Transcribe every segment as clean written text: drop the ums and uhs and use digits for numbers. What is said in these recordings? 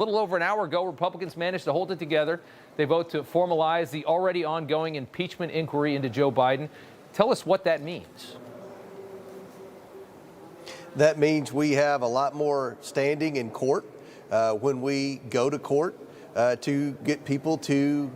A little over an hour ago, Republicans managed to hold it together. They vote to formalize the already ongoing impeachment inquiry into Joe Biden. Tell us what that means. That means we have a lot more standing in court when we go to court to get people to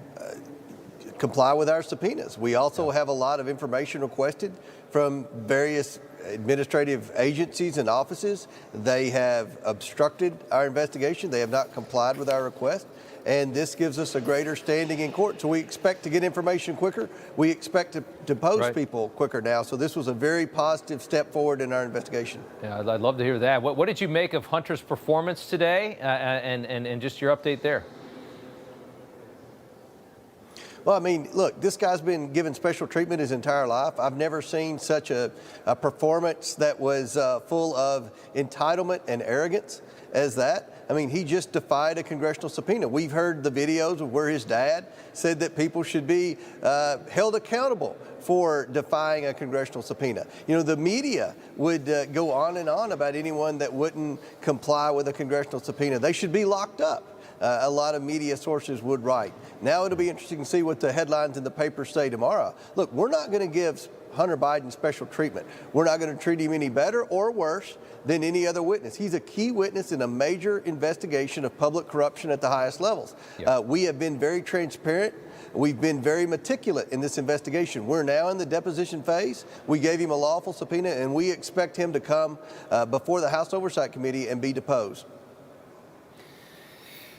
comply with our subpoenas. We also have a lot of information requested from various administrative agencies and offices. They have obstructed our investigation. They have not complied with our request. And this gives us a greater standing in court. So we expect to get information quicker. We expect to depose people quicker now. So this was a very positive step forward in our investigation. Yeah, I'd love to hear that. What did you make of Hunter's performance today and just your update there? Well, I mean, look, this guy's been given special treatment his entire life. I've never seen such a performance that was full of entitlement and arrogance as that. I mean, he just defied a congressional subpoena. We've heard the videos of where his dad said that people should be held accountable for defying a congressional subpoena. You know, the media would go on and on about anyone that wouldn't comply with a congressional subpoena. They should be locked up. A lot of media sources would write. Now it'll be interesting to see what the headlines in the papers say tomorrow. Look, we're not going to give Hunter Biden special treatment. We're not going to treat him any better or worse than any other witness. He's a key witness in a major investigation of public corruption at the highest levels. Yep. We have been very transparent. We've been very meticulous in this investigation. We're now in the deposition phase. We gave him a lawful subpoena, and we expect him to come before the House Oversight Committee and be deposed.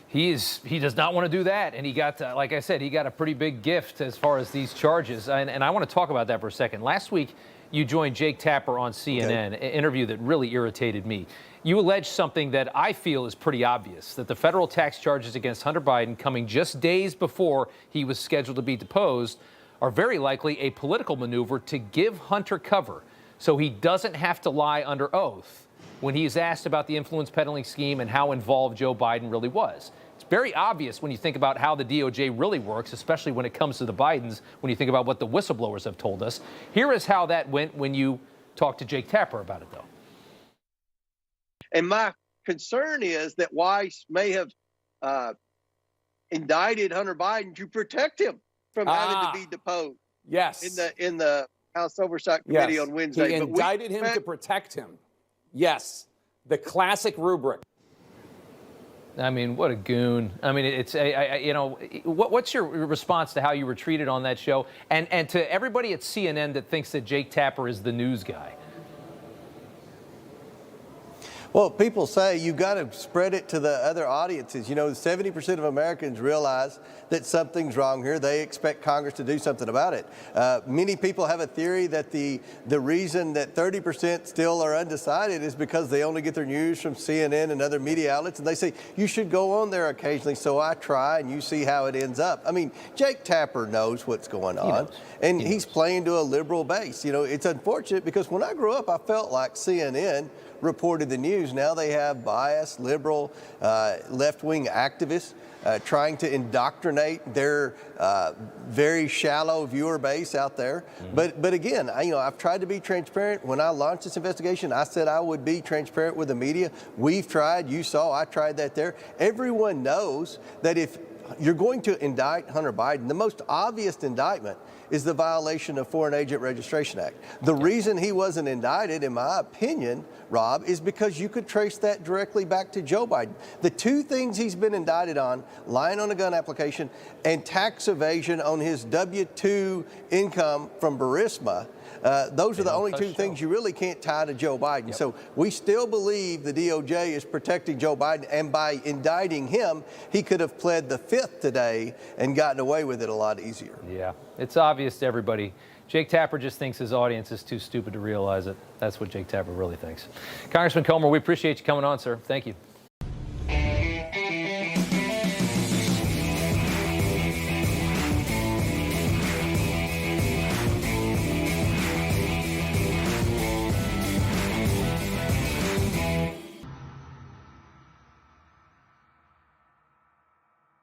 He does not want to do that, and he got, like I said, he got a pretty big gift as far as these charges, and I want to talk about that for a second. Last week, you joined Jake Tapper on CNN, an interview that really irritated me. You alleged something that I feel is pretty obvious, that the federal tax charges against Hunter Biden, coming just days before he was scheduled to be deposed, are very likely a political maneuver to give Hunter cover so he doesn't have to lie under oath when he's asked about the influence peddling scheme and how involved Joe Biden really was. It's very obvious when you think about how the DOJ really works, especially when it comes to the Bidens, when you think about what the whistleblowers have told us. Here is how that went when you talked to Jake Tapper about it, though. And my concern is that Weiss may have indicted Hunter Biden to protect him from having to be deposed. Yes. In the House Oversight Committee on Wednesday. He indicted him to protect him. Yes. The classic rubric. I mean, what a goon. I mean, it's you know, what's your response to how you were treated on that show, and to everybody at CNN that thinks that Jake Tapper is the news guy? Well, people say you've got to spread it to the other audiences. You know, 70% of Americans realize that something's wrong here. They expect Congress to do something about it. Many people have a theory that the reason that 30% still are undecided is because they only get their news from CNN and other media outlets, and they say, you should go on there occasionally, so I try, and you see how it ends up. I mean, Jake Tapper knows what's going on, and he's playing to a liberal base. You know, it's unfortunate because when I grew up, I felt like CNN reported the news. Now they have biased, liberal, left-wing activists trying to indoctrinate their very shallow viewer base out there. But again, I've tried to be transparent. When I launched this investigation, I said I would be transparent with the media. We've tried. You saw I tried that there. Everyone knows that if you're going to indict Hunter Biden, the most obvious indictment is the violation of Foreign Agent Registration Act. The reason he wasn't indicted, in my opinion, Rob, is because you could trace that directly back to Joe Biden. The two things he's been indicted on, lying on a gun application and tax evasion on his W-2 income from Burisma, those are the only two things you really can't tie to Joe Biden. So we still believe the DOJ is protecting Joe Biden, and by indicting him, he could have pled the fifth today and gotten away with it a lot easier. Yeah, it's obvious to everybody. Jake Tapper just thinks his audience is too stupid to realize it. That's what Jake Tapper really thinks. Congressman Comer, we appreciate you coming on, sir. Thank you.